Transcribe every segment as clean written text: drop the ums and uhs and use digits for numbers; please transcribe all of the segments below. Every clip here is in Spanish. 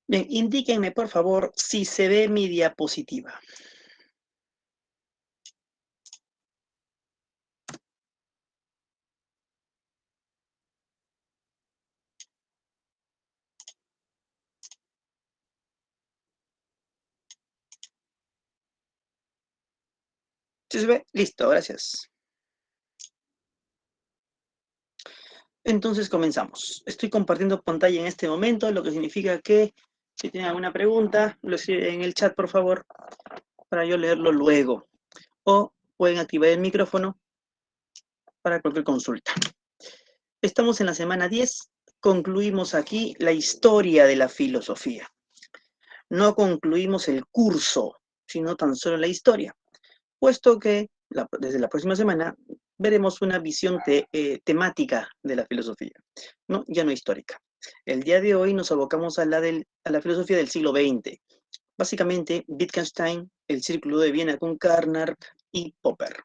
Bien, indíquenme, por favor, si se ve mi diapositiva. ¿Sí se ve? Listo, gracias. Entonces comenzamos. Estoy compartiendo pantalla en este momento, lo que significa que si tienen alguna pregunta, lo escriben en el chat, por favor, para yo leerlo luego. O pueden activar el micrófono para cualquier consulta. Estamos en la semana 10. Concluimos aquí la historia de la filosofía. No concluimos el curso, sino tan solo la historia, puesto que desde la próxima semana veremos una visión temática de la filosofía, ¿no? Ya no histórica. El día de hoy nos abocamos a la filosofía del siglo XX. Básicamente, Wittgenstein, el Círculo de Viena con Carnap y Popper.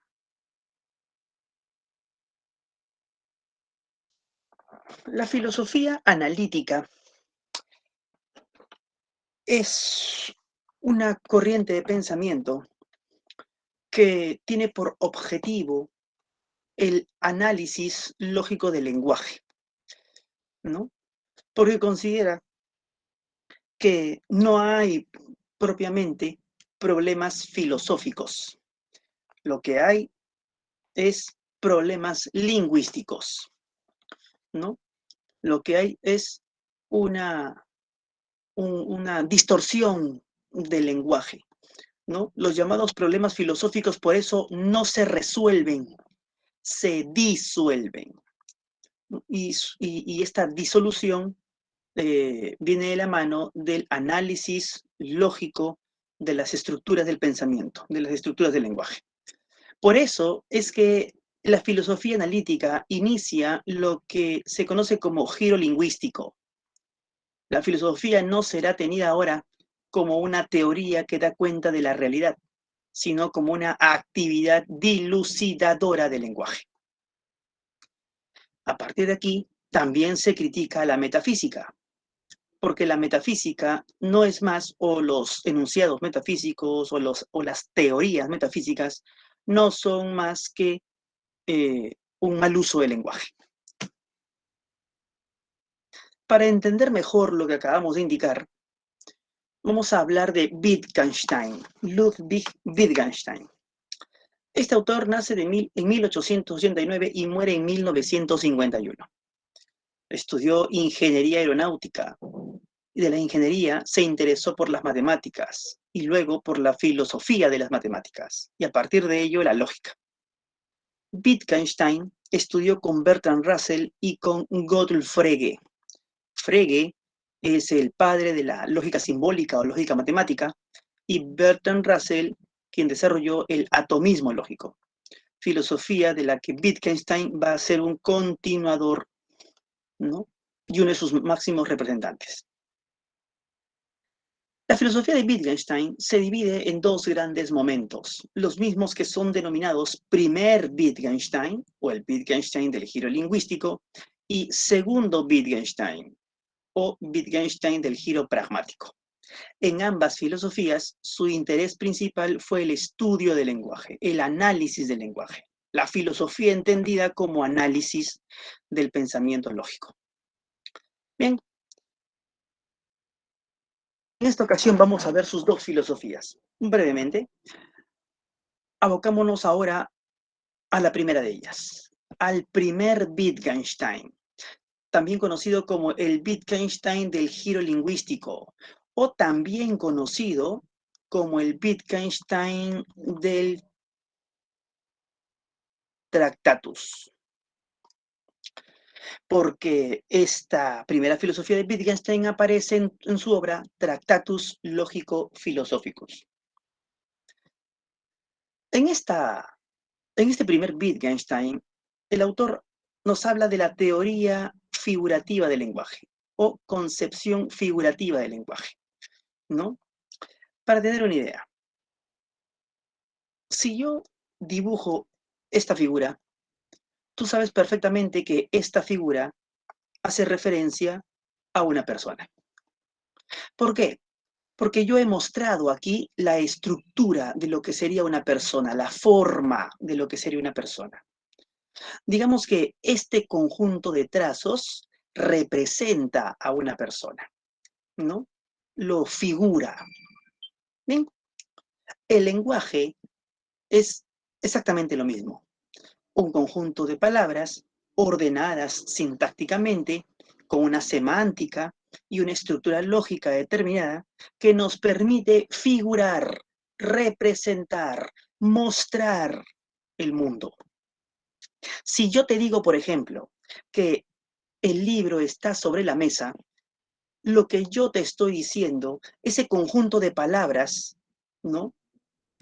La filosofía analítica es una corriente de pensamiento que tiene por objetivo el análisis lógico del lenguaje, ¿no? Porque considera que no hay propiamente problemas filosóficos. Lo que hay es problemas lingüísticos, ¿no? Lo que hay es una distorsión del lenguaje, ¿no? Los llamados problemas filosóficos por eso no se resuelven, se disuelven. Y esta disolución viene de la mano del análisis lógico de las estructuras del pensamiento, de las estructuras del lenguaje. Por eso es que la filosofía analítica inicia lo que se conoce como giro lingüístico. La filosofía no será tenida ahora como una teoría que da cuenta de la realidad, sino como una actividad dilucidadora del lenguaje. A partir de aquí, también se critica la metafísica, porque la metafísica no es más, o los enunciados metafísicos o las teorías metafísicas no son más que un mal uso del lenguaje. Para entender mejor lo que acabamos de indicar, vamos a hablar de Wittgenstein, Ludwig Wittgenstein. Este autor nace en 1889 y muere en 1951. Estudió ingeniería aeronáutica. Y de la ingeniería se interesó por las matemáticas y luego por la filosofía de las matemáticas, y a partir de ello la lógica. Wittgenstein estudió con Bertrand Russell y con Gottlob Frege. Frege es el padre de la lógica simbólica o lógica matemática, y Bertrand Russell, quien desarrolló el atomismo lógico, filosofía de la que Wittgenstein va a ser un continuador, ¿no? Y uno de sus máximos representantes. La filosofía de Wittgenstein se divide en dos grandes momentos, los mismos que son denominados primer Wittgenstein, o el Wittgenstein del giro lingüístico, y segundo Wittgenstein, o Wittgenstein del giro pragmático. En ambas filosofías, su interés principal fue el estudio del lenguaje, el análisis del lenguaje, la filosofía entendida como análisis del pensamiento lógico. Bien, en esta ocasión vamos a ver sus dos filosofías. Brevemente, abocámonos ahora a la primera de ellas, al primer Wittgenstein, también conocido como el Wittgenstein del giro lingüístico, o también conocido como el Wittgenstein del Tractatus, porque esta primera filosofía de Wittgenstein aparece en su obra Tractatus Lógico-Philosophicus. En este primer Wittgenstein, el autor nos habla de la teoría figurativa del lenguaje o concepción figurativa del lenguaje, ¿no? Para tener una idea, si yo dibujo esta figura, tú sabes perfectamente que esta figura hace referencia a una persona. ¿Por qué? Porque yo he mostrado aquí la estructura de lo que sería una persona, la forma de lo que sería una persona. Digamos que este conjunto de trazos representa a una persona, ¿no? Lo figura. Bien, el lenguaje es exactamente lo mismo. Un conjunto de palabras ordenadas sintácticamente, con una semántica y una estructura lógica determinada que nos permite figurar, representar, mostrar el mundo. Si yo te digo, por ejemplo, que el libro está sobre la mesa, lo que yo te estoy diciendo, ese conjunto de palabras, ¿no?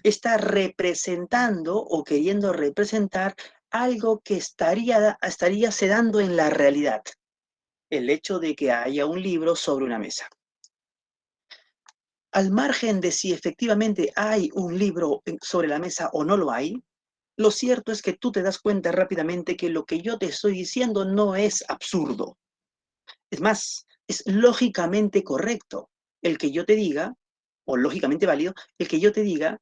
Está representando o queriendo representar algo que estaría se dando en la realidad, el hecho de que haya un libro sobre una mesa. Al margen de si efectivamente hay un libro sobre la mesa o no lo hay, lo cierto es que tú te das cuenta rápidamente que lo que yo te estoy diciendo no es absurdo. Es más, es lógicamente correcto el que yo te diga, o lógicamente válido, el que yo te diga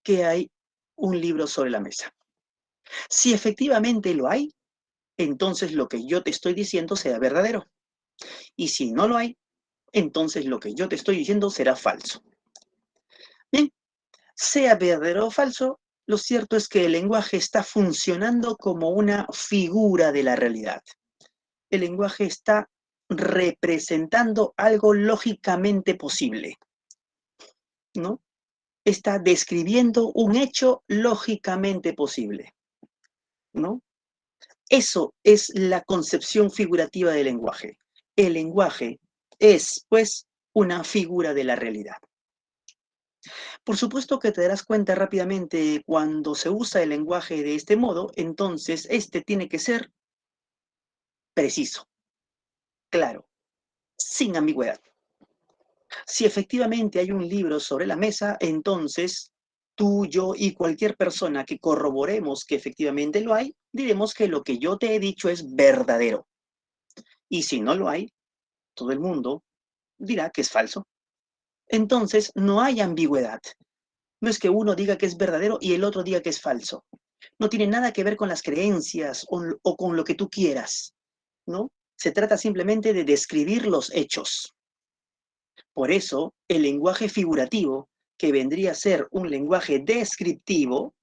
que hay un libro sobre la mesa. Si efectivamente lo hay, entonces lo que yo te estoy diciendo será verdadero. Y si no lo hay, entonces lo que yo te estoy diciendo será falso. Bien, sea verdadero o falso, lo cierto es que el lenguaje está funcionando como una figura de la realidad. El lenguaje está representando algo lógicamente posible, ¿no? Está describiendo un hecho lógicamente posible, ¿no? Eso es la concepción figurativa del lenguaje. El lenguaje es, pues, una figura de la realidad. Por supuesto que te darás cuenta rápidamente cuando se usa el lenguaje de este modo, entonces este tiene que ser preciso, claro, sin ambigüedad. Si efectivamente hay un libro sobre la mesa, entonces tú, yo y cualquier persona que corroboremos que efectivamente lo hay, diremos que lo que yo te he dicho es verdadero. Y si no lo hay, todo el mundo dirá que es falso. Entonces no hay ambigüedad. No es que uno diga que es verdadero y el otro diga que es falso. No tiene nada que ver con las creencias o con lo que tú quieras, ¿no? Se trata simplemente de describir los hechos. Por eso, el lenguaje figurativo, que vendría a ser un lenguaje descriptivo,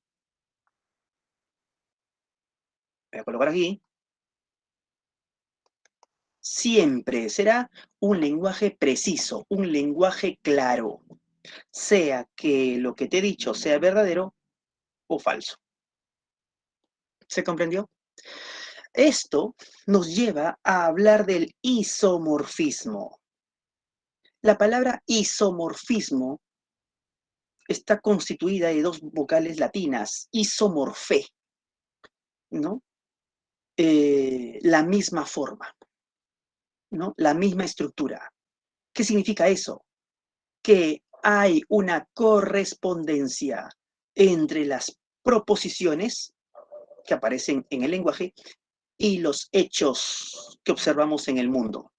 voy a colocar aquí, siempre será un lenguaje preciso, un lenguaje claro, sea que lo que te he dicho sea verdadero o falso. ¿Se comprendió? Esto nos lleva a hablar del isomorfismo. La palabra isomorfismo está constituida de dos vocales latinas, isomorfé, ¿no? La misma forma, ¿no? La misma estructura. ¿Qué significa eso? Que hay una correspondencia entre las proposiciones que aparecen en el lenguaje y los hechos que observamos en el mundo,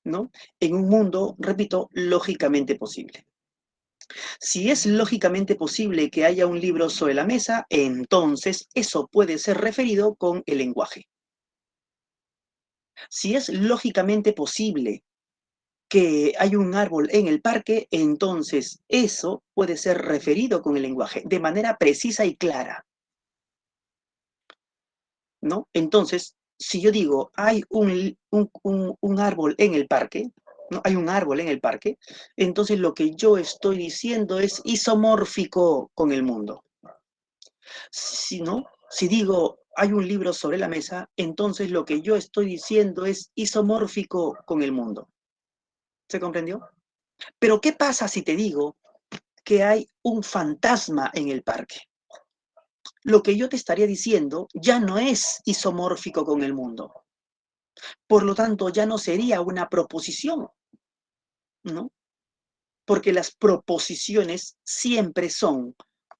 ¿no? En un mundo, repito, lógicamente posible. Si es lógicamente posible que haya un libro sobre la mesa, entonces eso puede ser referido con el lenguaje. Si es lógicamente posible que hay un árbol en el parque, entonces eso puede ser referido con el lenguaje de manera precisa y clara, ¿no? Entonces, si yo digo, hay un árbol en el parque, ¿no? Hay un árbol en el parque, entonces lo que yo estoy diciendo es isomórfico con el mundo. Si no, si digo, hay un libro sobre la mesa, entonces lo que yo estoy diciendo es isomórfico con el mundo. ¿Se comprendió? Pero ¿qué pasa si te digo que hay un fantasma en el parque? Lo que yo te estaría diciendo ya no es isomórfico con el mundo. Por lo tanto, ya no sería una proposición, ¿no? Porque las proposiciones siempre son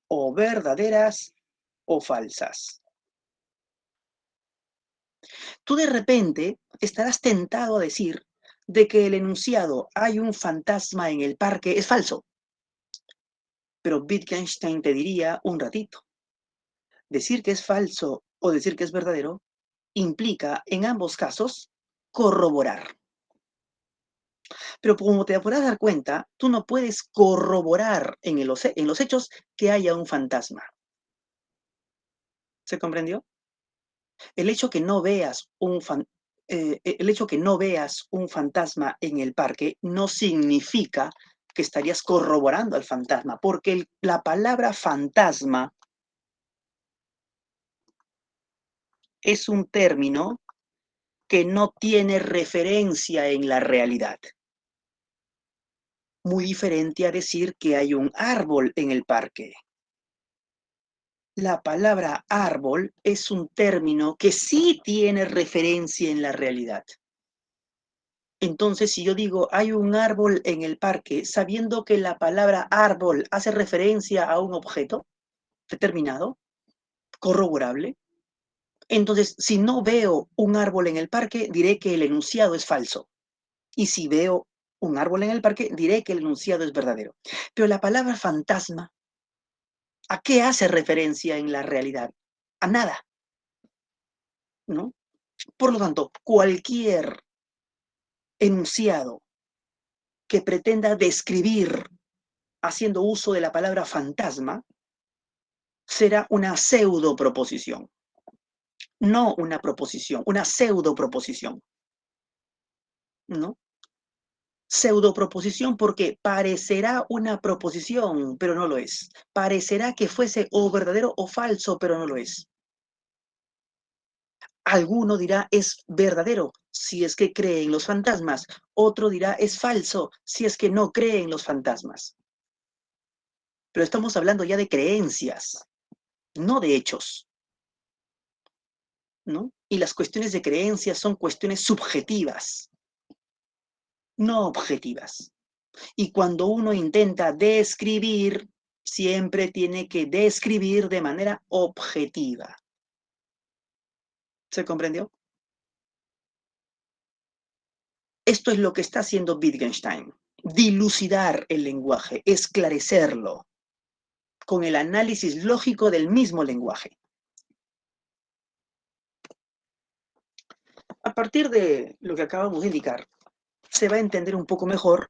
o verdaderas o falsas. Tú de repente estarás tentado a decir de que el enunciado "hay un fantasma en el parque" es falso. Pero Wittgenstein te diría un ratito. Decir que es falso o decir que es verdadero implica, en ambos casos, corroborar. Pero como te podrás dar cuenta, tú no puedes corroborar en los hechos que haya un fantasma. ¿Se comprendió? El hecho que no veas el hecho que no veas un fantasma en el parque no significa que estarías corroborando al fantasma, porque la palabra fantasma es un término que no tiene referencia en la realidad. Muy diferente a decir que hay un árbol en el parque. La palabra árbol es un término que sí tiene referencia en la realidad. Entonces, si yo digo hay un árbol en el parque, sabiendo que la palabra árbol hace referencia a un objeto determinado, corroborable, entonces si no veo un árbol en el parque, diré que el enunciado es falso. Y si veo un árbol en el parque, diré que el enunciado es verdadero. Pero la palabra fantasma, ¿a qué hace referencia en la realidad? A nada, ¿no? Por lo tanto, cualquier enunciado que pretenda describir haciendo uso de la palabra fantasma será una pseudo proposición, no una proposición, una pseudo proposición, ¿no? Pseudo proposición porque parecerá una proposición, pero no lo es. Parecerá que fuese o verdadero o falso, pero no lo es. Alguno dirá es verdadero si es que cree en los fantasmas, otro dirá es falso si es que no cree en los fantasmas. Pero estamos hablando ya de creencias, no de hechos, ¿no? Y las cuestiones de creencias son cuestiones subjetivas, no objetivas. Y cuando uno intenta describir, siempre tiene que describir de manera objetiva. ¿Se comprendió? Esto es lo que está haciendo Wittgenstein. Dilucidar el lenguaje, esclarecerlo, con el análisis lógico del mismo lenguaje. A partir de lo que acabamos de indicar, se va a entender un poco mejor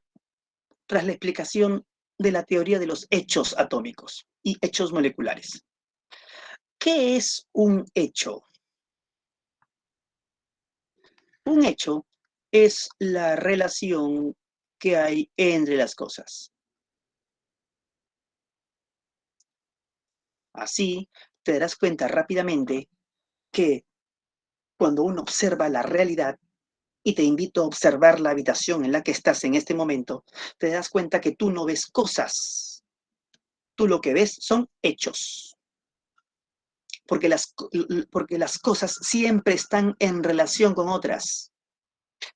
tras la explicación de la teoría de los hechos atómicos y hechos moleculares. ¿Qué es un hecho? Un hecho es la relación que hay entre las cosas. Así, te darás cuenta rápidamente que cuando uno observa la realidad, y te invito a observar la habitación en la que estás en este momento, te das cuenta que tú no ves cosas, tú lo que ves son hechos, porque las cosas siempre están en relación con otras,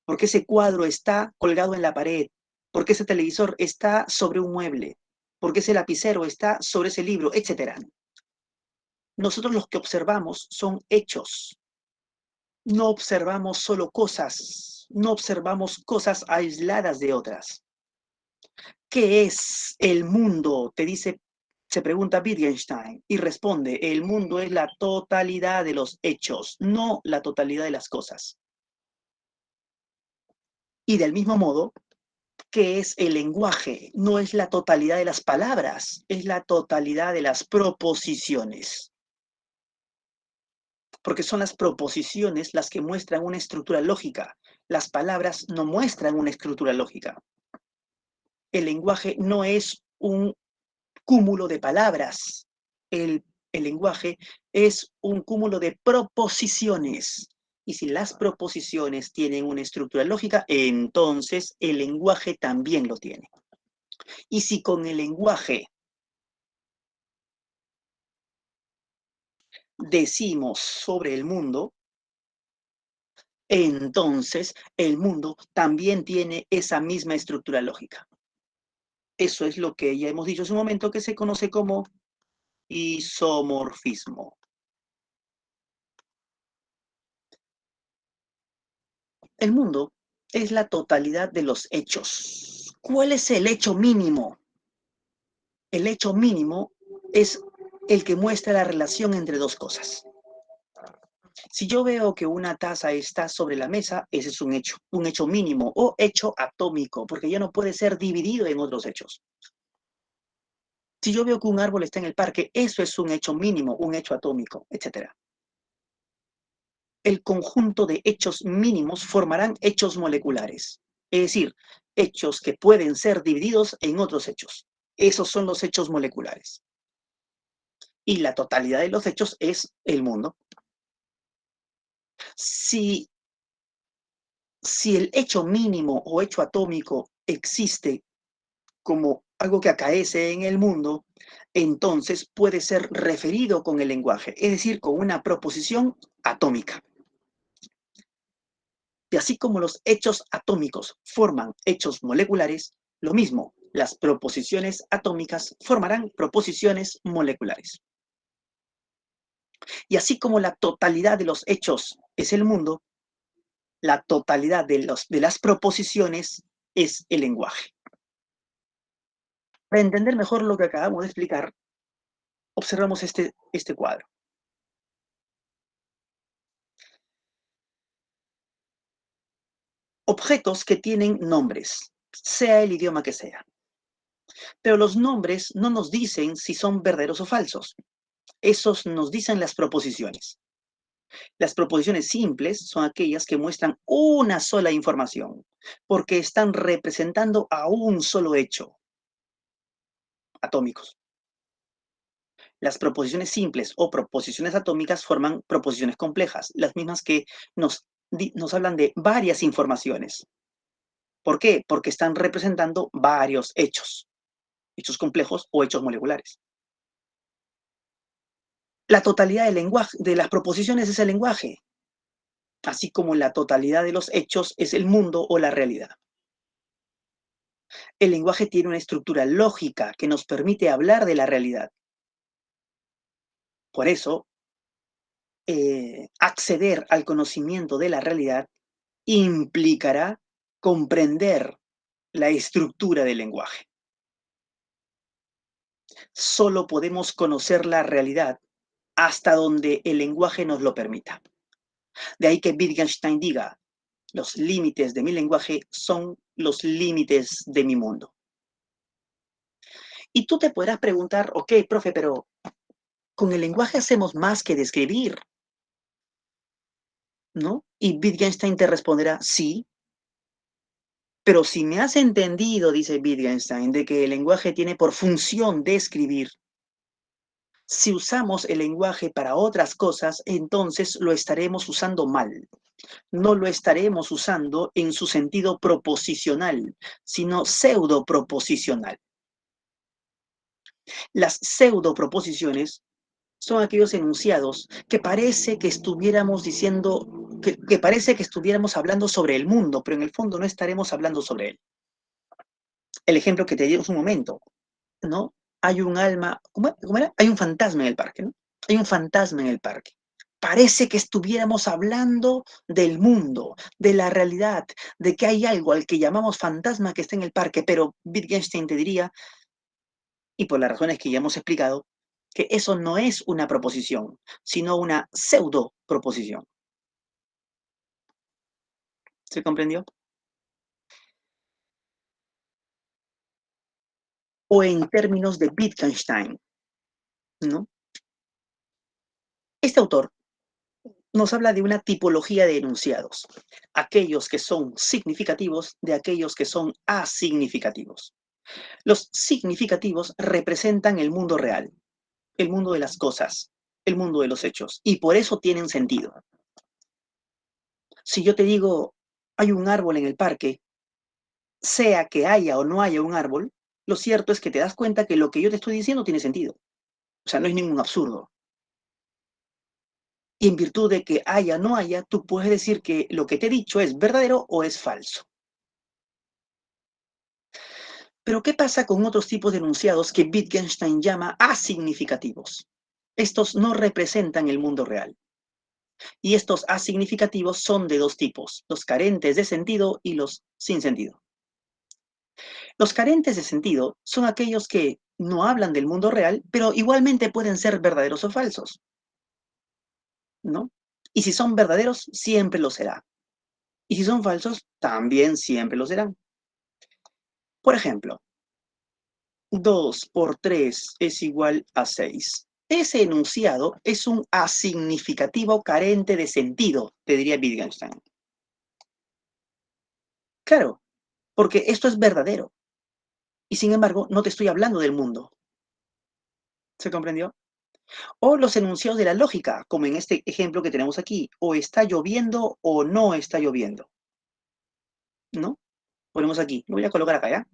porque ese cuadro está colgado en la pared, porque ese televisor está sobre un mueble, porque ese lapicero está sobre ese libro, etc. Nosotros los que observamos son hechos, no observamos solo cosas, no observamos cosas aisladas de otras. ¿Qué es el mundo? Se pregunta Wittgenstein y responde, el mundo es la totalidad de los hechos, no la totalidad de las cosas. Y del mismo modo, ¿qué es el lenguaje? No es la totalidad de las palabras, es la totalidad de las proposiciones. Porque son las proposiciones las que muestran una estructura lógica. Las palabras no muestran una estructura lógica. El lenguaje no es un cúmulo de palabras. El lenguaje es un cúmulo de proposiciones. Y si las proposiciones tienen una estructura lógica, entonces el lenguaje también lo tiene. Y si con el lenguaje decimos sobre el mundo, entonces el mundo también tiene esa misma estructura lógica. Eso es lo que ya hemos dicho hace un momento, que se conoce como isomorfismo. El mundo es la totalidad de los hechos. ¿Cuál es el hecho mínimo? El hecho mínimo es el que muestra la relación entre dos cosas. Si yo veo que una taza está sobre la mesa, ese es un hecho mínimo o hecho atómico, porque ya no puede ser dividido en otros hechos. Si yo veo que un árbol está en el parque, eso es un hecho mínimo, un hecho atómico, etc. El conjunto de hechos mínimos formarán hechos moleculares, es decir, hechos que pueden ser divididos en otros hechos. Esos son los hechos moleculares. Y la totalidad de los hechos es el mundo. Si el hecho mínimo o hecho atómico existe como algo que acaece en el mundo, entonces puede ser referido con el lenguaje, es decir, con una proposición atómica. Y así como los hechos atómicos forman hechos moleculares, lo mismo, las proposiciones atómicas formarán proposiciones moleculares. Y así como la totalidad de los hechos es el mundo, la totalidad de las proposiciones es el lenguaje. Para entender mejor lo que acabamos de explicar, observamos este cuadro. Objetos que tienen nombres, sea el idioma que sea. Pero los nombres no nos dicen si son verdaderos o falsos. Esos nos dicen las proposiciones. Las proposiciones simples son aquellas que muestran una sola información, porque están representando a un solo hecho, atómicos. Las proposiciones simples o proposiciones atómicas forman proposiciones complejas, las mismas que nos hablan de varias informaciones. ¿Por qué? Porque están representando varios hechos complejos o hechos moleculares. La totalidad del lenguaje, de las proposiciones es el lenguaje, así como la totalidad de los hechos es el mundo o la realidad. El lenguaje tiene una estructura lógica que nos permite hablar de la realidad. Por eso, acceder al conocimiento de la realidad implicará comprender la estructura del lenguaje. Solo podemos conocer la realidad hasta donde el lenguaje nos lo permita. De ahí que Wittgenstein diga, los límites de mi lenguaje son los límites de mi mundo. Y tú te podrás preguntar, ok, profe, pero con el lenguaje hacemos más que describir, ¿no? Y Wittgenstein te responderá, sí, pero si me has entendido, dice Wittgenstein, de que el lenguaje tiene por función describir, si usamos el lenguaje para otras cosas, entonces lo estaremos usando mal. No lo estaremos usando en su sentido proposicional, sino pseudoproposicional. Las pseudoproposiciones son aquellos enunciados que parece que estuviéramos diciendo, que parece que estuviéramos hablando sobre el mundo, pero en el fondo no estaremos hablando sobre él. El ejemplo que te di hace un momento, ¿no? Hay un alma, ¿cómo era? Hay un fantasma en el parque, ¿no? Hay un fantasma en el parque. Parece que estuviéramos hablando del mundo, de la realidad, de que hay algo al que llamamos fantasma que está en el parque, pero Wittgenstein te diría, y por las razones que ya hemos explicado, que eso no es una proposición, sino una pseudo proposición. ¿Se comprendió? O en términos de Wittgenstein, ¿no? Este autor nos habla de una tipología de enunciados, aquellos que son significativos de aquellos que son asignificativos. Los significativos representan el mundo real, el mundo de las cosas, el mundo de los hechos, y por eso tienen sentido. Si yo te digo, hay un árbol en el parque, sea que haya o no haya un árbol, lo cierto es que te das cuenta que lo que yo te estoy diciendo tiene sentido. O sea, no es ningún absurdo. Y en virtud de que haya o no haya, tú puedes decir que lo que te he dicho es verdadero o es falso. Pero ¿qué pasa con otros tipos de enunciados que Wittgenstein llama asignificativos? Estos no representan el mundo real. Y estos asignificativos son de dos tipos, los carentes de sentido y los sin sentido. Los carentes de sentido son aquellos que no hablan del mundo real, pero igualmente pueden ser verdaderos o falsos, ¿no? Y si son verdaderos, siempre lo será. Y si son falsos, también siempre lo serán. Por ejemplo, 2 por 3 es igual a 6. Ese enunciado es un asignificativo carente de sentido, te diría Wittgenstein. Claro, porque esto es verdadero. Y sin embargo, no te estoy hablando del mundo. ¿Se comprendió? O los enunciados de la lógica, como en este ejemplo que tenemos aquí, o está lloviendo o no está lloviendo, ¿no? Ponemos aquí, lo voy a colocar acá, ¿ya?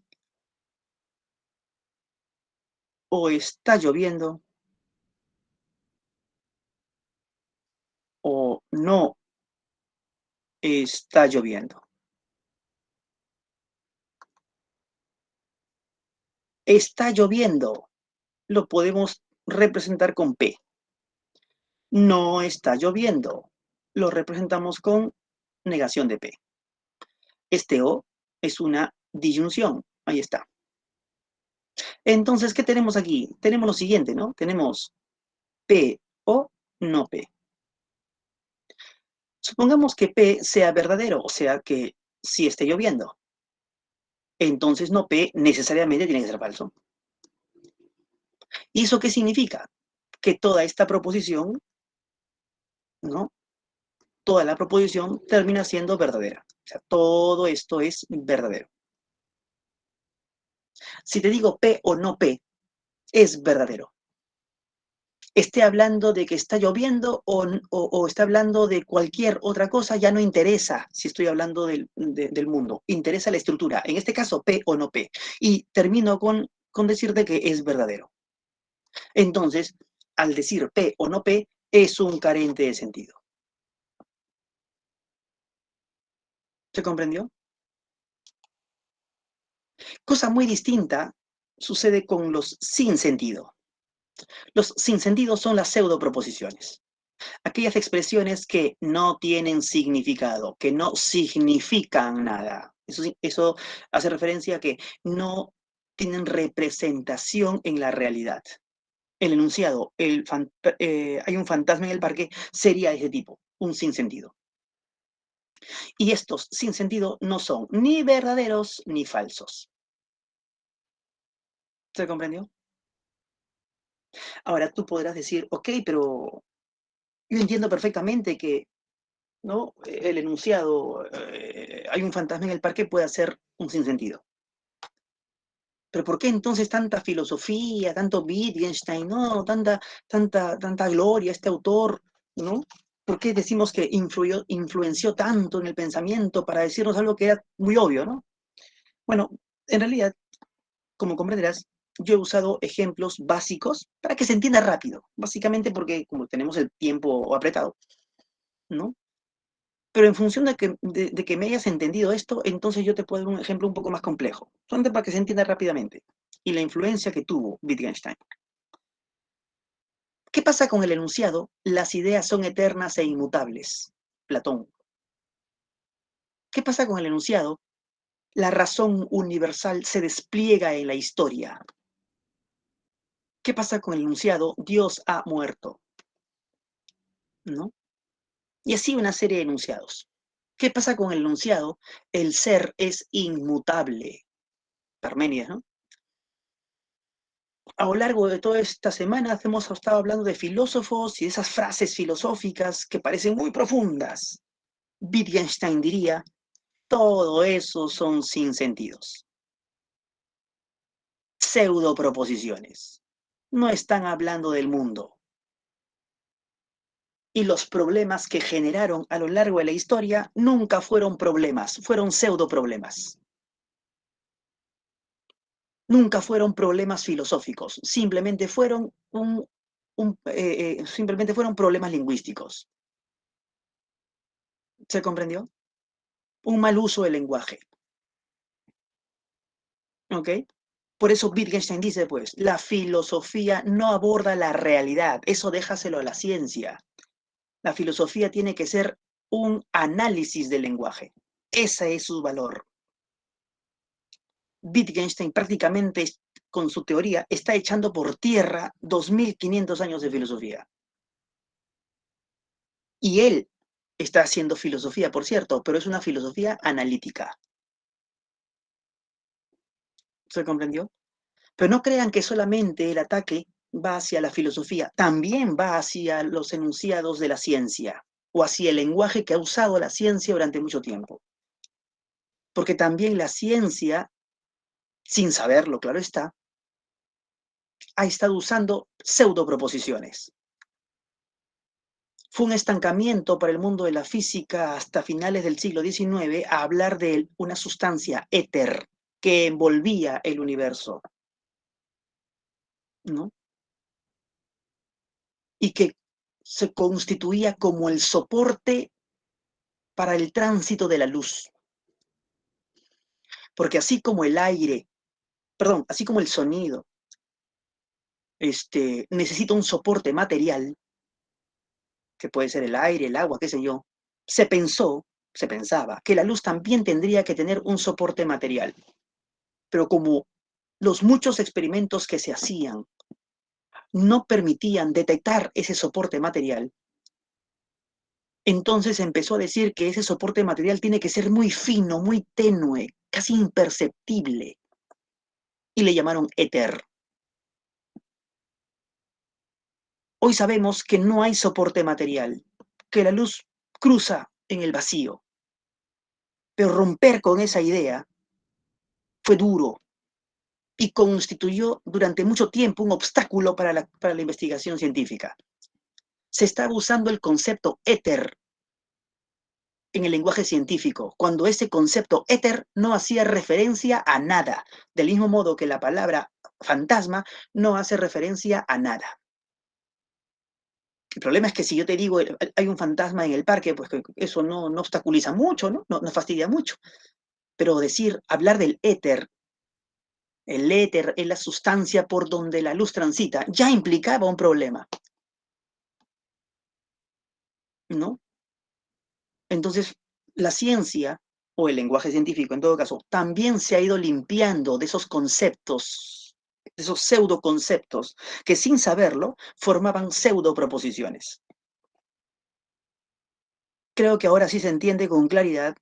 O está lloviendo o no está lloviendo. Está lloviendo, lo podemos representar con P. No está lloviendo, lo representamos con negación de P. Este O es una disyunción, ahí está. Entonces, ¿qué tenemos aquí? Tenemos lo siguiente, ¿no? Tenemos P o no P. Supongamos que P sea verdadero, o sea que sí esté lloviendo. Entonces no P necesariamente tiene que ser falso. ¿Y eso qué significa? Que toda esta proposición, ¿no? Toda la proposición termina siendo verdadera. O sea, todo esto es verdadero. Si te digo P o no P, es verdadero. Esté hablando de que está lloviendo o está hablando de cualquier otra cosa, ya no interesa si estoy hablando del mundo. Interesa la estructura. En este caso, P o no P. Y termino con decirte que es verdadero. Entonces, al decir P o no P, es un carente de sentido. ¿Se comprendió? Cosa muy distinta sucede con los sin sentido. Los sin sentido son las pseudoproposiciones. Aquellas expresiones que no tienen significado, que no significan nada. Eso hace referencia a que no tienen representación en la realidad. El enunciado, hay un fantasma en el parque, sería de ese tipo, un sinsentido. Y estos sin sentido no son ni verdaderos ni falsos. ¿Se comprendió? Ahora tú podrás decir, ok, pero yo entiendo perfectamente que, ¿no? El enunciado, hay un fantasma en el parque, puede ser un sinsentido. Pero ¿por qué entonces tanta filosofía, tanto Wittgenstein, ¿no? Tanta gloria a este autor, ¿no? ¿Por qué decimos que influenció tanto en el pensamiento para decirnos algo que era muy obvio, ¿no? Bueno, en realidad, como comprenderás, yo he usado ejemplos básicos para que se entienda rápido, básicamente porque como tenemos el tiempo apretado, ¿no? Pero en función de que me hayas entendido esto, entonces yo te puedo dar un ejemplo un poco más complejo, solamente para que se entienda rápidamente. Y la influencia que tuvo Wittgenstein. ¿Qué pasa con el enunciado? Las ideas son eternas e inmutables. Platón. ¿Qué pasa con el enunciado? La razón universal se despliega en la historia. ¿Qué pasa con el enunciado? Dios ha muerto, ¿no? Y así una serie de enunciados. ¿Qué pasa con el enunciado? El ser es inmutable. Parmenides, ¿no? A lo largo de toda esta semana hemos estado hablando de filósofos y de esas frases filosóficas que parecen muy profundas. Wittgenstein diría, todo eso son sinsentidos. Pseudoproposiciones. No están hablando del mundo. Y los problemas que generaron a lo largo de la historia nunca fueron problemas, fueron pseudoproblemas. Nunca fueron problemas filosóficos, simplemente fueron problemas lingüísticos. ¿Se comprendió? Un mal uso del lenguaje. ¿Ok? Por eso Wittgenstein dice, pues, la filosofía no aborda la realidad, eso déjaselo a la ciencia. La filosofía tiene que ser un análisis del lenguaje. Ese es su valor. Wittgenstein prácticamente con su teoría está echando por tierra 2500 años de filosofía. Y él está haciendo filosofía, por cierto, pero es una filosofía analítica. ¿Se comprendió? Pero no crean que solamente el ataque va hacia la filosofía, también va hacia los enunciados de la ciencia o hacia el lenguaje que ha usado la ciencia durante mucho tiempo. Porque también la ciencia, sin saberlo, claro está, ha estado usando pseudoproposiciones. Fue un estancamiento para el mundo de la física hasta finales del siglo XIX a hablar de una sustancia éter que envolvía el universo, ¿no? Y que se constituía como el soporte para el tránsito de la luz. Porque así como el aire, perdón, así como el sonido necesita un soporte material, que puede ser el aire, el agua, qué sé yo, se pensaba que la luz también tendría que tener un soporte material. Pero como los muchos experimentos que se hacían no permitían detectar ese soporte material, entonces empezó a decir que ese soporte material tiene que ser muy fino, muy tenue, casi imperceptible. Y le llamaron éter. Hoy sabemos que no hay soporte material, que la luz cruza en el vacío. Pero romper con esa idea fue duro y constituyó durante mucho tiempo un obstáculo para la investigación científica. Se estaba usando el concepto éter en el lenguaje científico, cuando ese concepto éter no hacía referencia a nada, del mismo modo que la palabra fantasma no hace referencia a nada. El problema es que si yo te digo hay un fantasma en el parque, pues eso no obstaculiza mucho, ¿no? No fastidia mucho. Pero hablar del éter, el éter es la sustancia por donde la luz transita, ya implicaba un problema, ¿no? Entonces, la ciencia, o el lenguaje científico en todo caso, también se ha ido limpiando de esos conceptos, de esos pseudoconceptos, que sin saberlo formaban pseudoproposiciones. Creo que ahora sí se entiende con claridad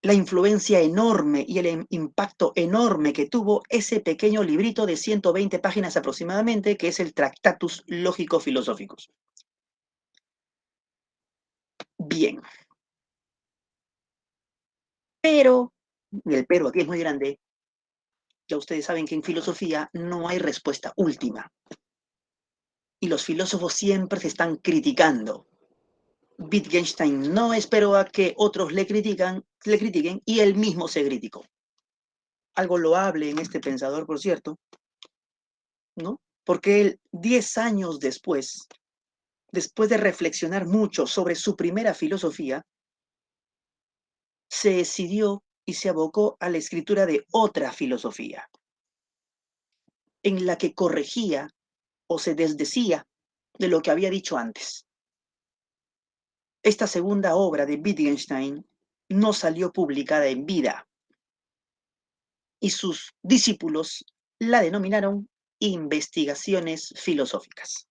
la influencia enorme y el impacto enorme que tuvo ese pequeño librito de 120 páginas aproximadamente, que es el Tractatus Lógico-Filosóficos. Bien. Pero, y el pero aquí es muy grande, ya ustedes saben que en filosofía no hay respuesta última. Y los filósofos siempre se están criticando. Wittgenstein no esperó a que otros le critiquen y él mismo se criticó. Algo loable en este pensador, por cierto, ¿no? Porque él, 10 años después de reflexionar mucho sobre su primera filosofía, se decidió y se abocó a la escritura de otra filosofía, en la que corregía o se desdecía de lo que había dicho antes. Esta segunda obra de Wittgenstein no salió publicada en vida y sus discípulos la denominaron Investigaciones Filosóficas,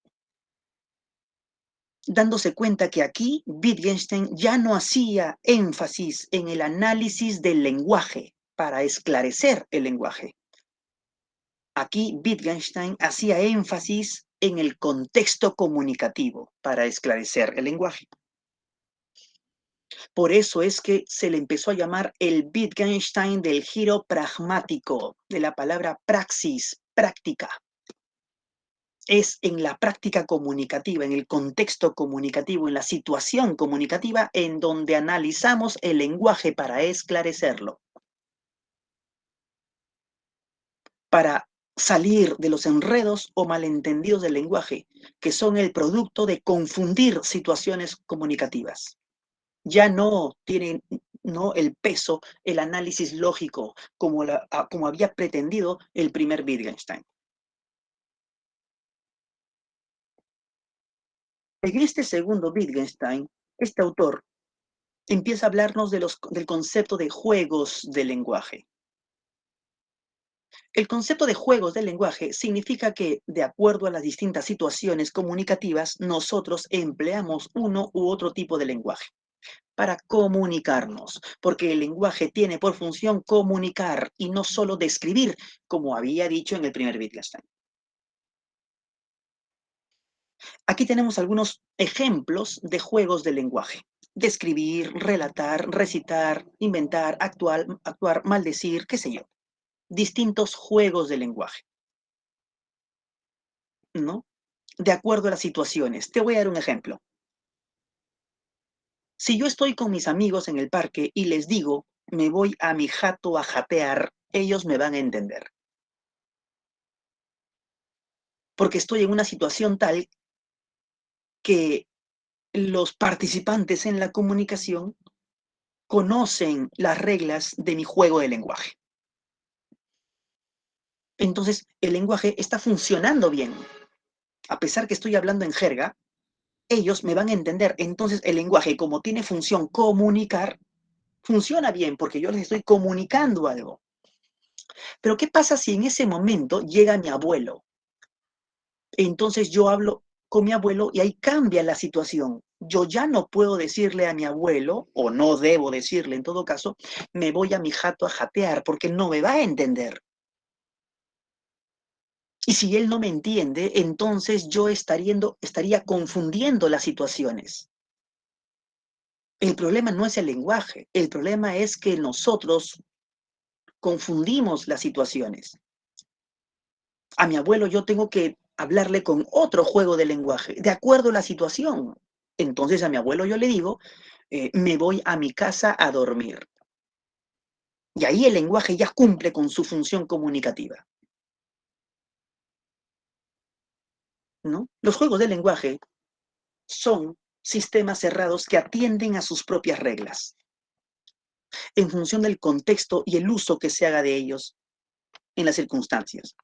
dándose cuenta que aquí Wittgenstein ya no hacía énfasis en el análisis del lenguaje para esclarecer el lenguaje. Aquí Wittgenstein hacía énfasis en el contexto comunicativo para esclarecer el lenguaje. Por eso es que se le empezó a llamar el Wittgenstein del giro pragmático, de la palabra praxis, práctica. Es en la práctica comunicativa, en el contexto comunicativo, en la situación comunicativa, en donde analizamos el lenguaje para esclarecerlo. Para salir de los enredos o malentendidos del lenguaje, que son el producto de confundir situaciones comunicativas. Ya no ¿no? El peso, el análisis lógico, como había pretendido el primer Wittgenstein. En este segundo Wittgenstein, este autor empieza a hablarnos del concepto de juegos de lenguaje. El concepto de juegos del lenguaje significa que, de acuerdo a las distintas situaciones comunicativas, nosotros empleamos uno u otro tipo de lenguaje para comunicarnos, porque el lenguaje tiene por función comunicar y no solo describir, como había dicho en el primer Wittgenstein. Aquí tenemos algunos ejemplos de juegos de lenguaje. Describir, relatar, recitar, inventar, actuar, maldecir, qué sé yo. Distintos juegos de lenguaje, ¿no? De acuerdo a las situaciones. Te voy a dar un ejemplo. Si yo estoy con mis amigos en el parque y les digo, me voy a mi jato a jatear, ellos me van a entender. Porque estoy en una situación tal que los participantes en la comunicación conocen las reglas de mi juego de lenguaje. Entonces, el lenguaje está funcionando bien. A pesar que estoy hablando en jerga, ellos me van a entender. Entonces, el lenguaje, como tiene función comunicar, funciona bien porque yo les estoy comunicando algo. Pero, ¿qué pasa si en ese momento llega mi abuelo? Entonces yo hablo con mi abuelo y ahí cambia la situación. Yo ya no puedo decirle a mi abuelo, o no debo decirle en todo caso, me voy a mi jato a jatear porque no me va a entender. Y si él no me entiende, entonces yo estaría confundiendo las situaciones. El problema no es el lenguaje, el problema es que nosotros confundimos las situaciones. A mi abuelo yo tengo que hablarle con otro juego de lenguaje, de acuerdo a la situación. Entonces a mi abuelo yo le digo, me voy a mi casa a dormir. Y ahí el lenguaje ya cumple con su función comunicativa, ¿no? Los juegos de lenguaje son sistemas cerrados que atienden a sus propias reglas, en función del contexto y el uso que se haga de ellos en las circunstancias.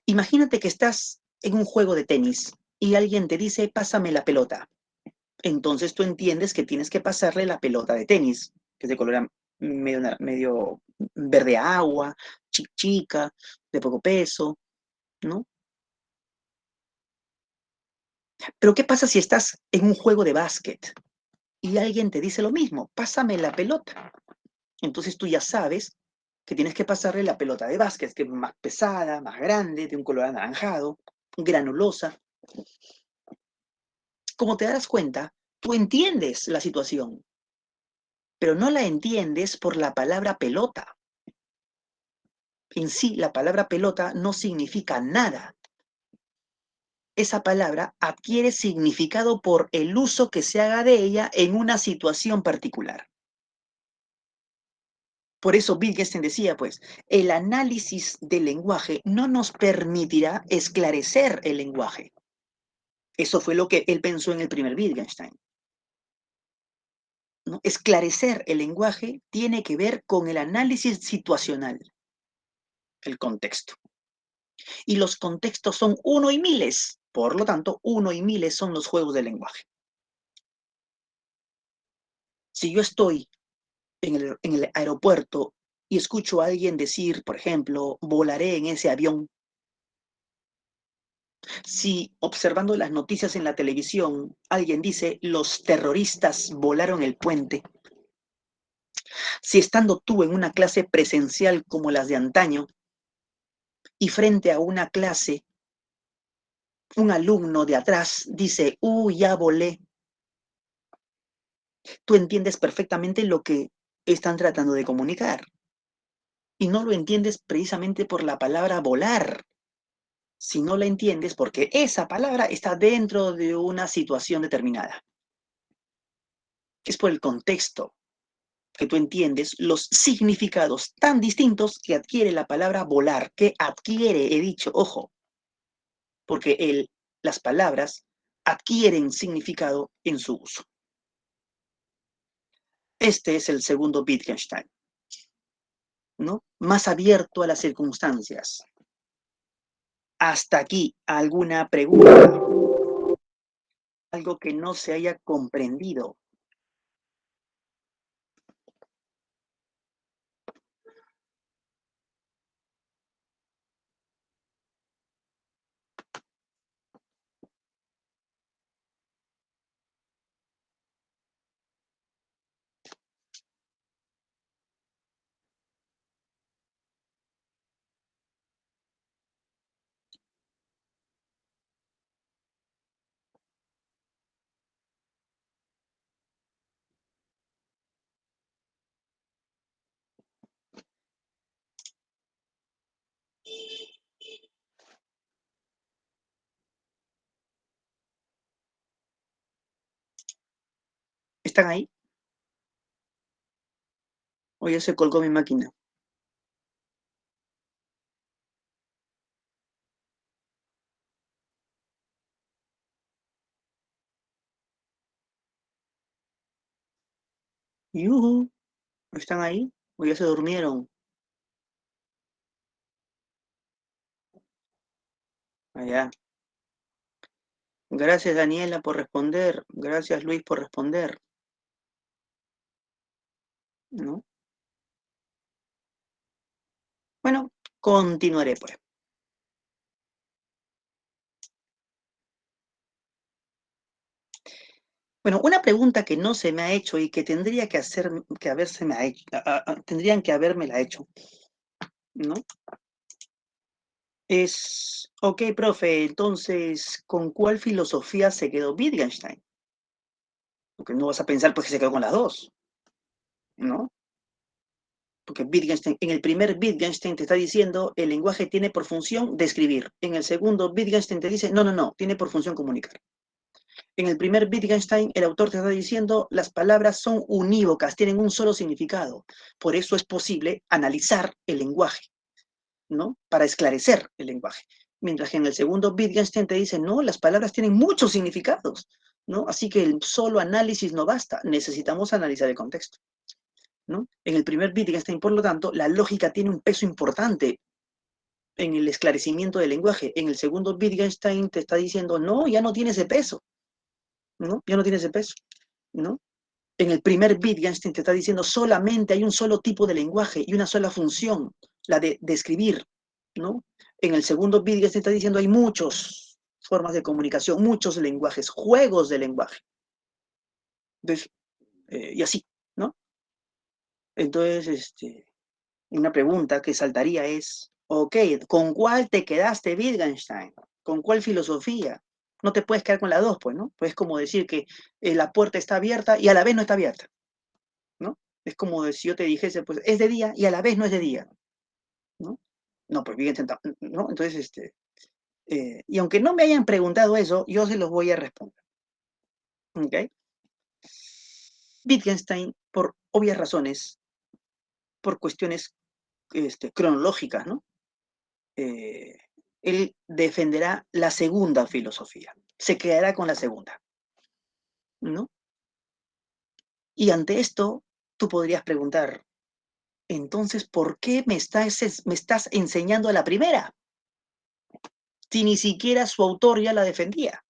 Imagínate que estás en un juego de tenis y alguien te dice, pásame la pelota. Entonces tú entiendes que tienes que pasarle la pelota de tenis, que es de color medio verde agua, chica, de poco peso, ¿no? Pero ¿qué pasa si estás en un juego de básquet y alguien te dice lo mismo, pásame la pelota? Entonces tú ya sabes que tienes que pasarle la pelota de básquet, que es más pesada, más grande, de un color anaranjado, granulosa. Como te darás cuenta, tú entiendes la situación, pero no la entiendes por la palabra pelota. En sí, la palabra pelota no significa nada. Esa palabra adquiere significado por el uso que se haga de ella en una situación particular. Por eso Wittgenstein decía, pues, el análisis del lenguaje no nos permitirá esclarecer el lenguaje. Eso fue lo que él pensó en el primer Wittgenstein, ¿no? Esclarecer el lenguaje tiene que ver con el análisis situacional, el contexto. Y los contextos son uno y miles. Por lo tanto, uno y miles son los juegos del lenguaje. Si yo estoy en el aeropuerto y escucho a alguien decir, por ejemplo, volaré en ese avión, si observando las noticias en la televisión alguien dice, los terroristas volaron el puente, si estando tú en una clase presencial como las de antaño y frente a una clase, un alumno de atrás dice, ya volé, tú entiendes perfectamente lo que están tratando de comunicar. Y no lo entiendes precisamente por la palabra volar, si no la entiendes porque esa palabra está dentro de una situación determinada. Es por el contexto que tú entiendes los significados tan distintos que adquiere la palabra volar, que adquiere, he dicho, ojo, porque las palabras adquieren significado en su uso. Este es el segundo Wittgenstein, ¿no? Más abierto a las circunstancias. Hasta aquí, ¿alguna pregunta? Algo que no se haya comprendido. ¿Están ahí? ¿O ya se colgó mi máquina? ¡Yuhu! ¿Están ahí? ¿O ya se durmieron? Allá. Gracias, Daniela, por responder. Gracias, Luis, por responder. ¿No? Bueno, continuaré, pues. Bueno, una pregunta que no se me ha hecho y que tendría que hacer, que haberse me ha hecho, tendrían que habérmela hecho, ¿no? Es, ok, profe, entonces, ¿con cuál filosofía se quedó Wittgenstein? Porque no vas a pensar pues que se quedó con las dos, ¿no? Porque Wittgenstein, en el primer Wittgenstein te está diciendo el lenguaje tiene por función describir. En el segundo Wittgenstein te dice, no, no, no, tiene por función comunicar. En el primer Wittgenstein, el autor te está diciendo las palabras son unívocas, tienen un solo significado. Por eso es posible analizar el lenguaje, ¿no? Para esclarecer el lenguaje. Mientras que en el segundo Wittgenstein te dice, no, las palabras tienen muchos significados, ¿no? Así que el solo análisis no basta, necesitamos analizar el contexto, ¿no? En el primer Wittgenstein, por lo tanto, la lógica tiene un peso importante en el esclarecimiento del lenguaje. En el segundo Wittgenstein te está diciendo, no, ya no tiene ese peso, ¿no? Ya no tiene ese peso, ¿no? En el primer Wittgenstein te está diciendo solamente hay un solo tipo de lenguaje y una sola función, la de describir, ¿no? En el segundo Wittgenstein te está diciendo hay muchas formas de comunicación, muchos lenguajes, juegos de lenguaje. Entonces, y así, ¿no? Entonces, una pregunta que saltaría es, ok, ¿con cuál te quedaste Wittgenstein? ¿Con cuál filosofía? No te puedes quedar con las dos, pues, ¿no? Pues es como decir que la puerta está abierta y a la vez no está abierta, ¿no? Es como si yo te dijese, pues, es de día y a la vez no es de día, ¿no? No, pues bien, ¿no? Entonces, y aunque no me hayan preguntado eso, yo se los voy a responder, ¿ok? Wittgenstein, por obvias razones, por cuestiones cronológicas, ¿no? Eh, él defenderá la segunda filosofía, se quedará con la segunda, ¿no? Y ante esto, tú podrías preguntar, entonces, ¿por qué me estás enseñando a la primera? Si ni siquiera su autor ya la defendía,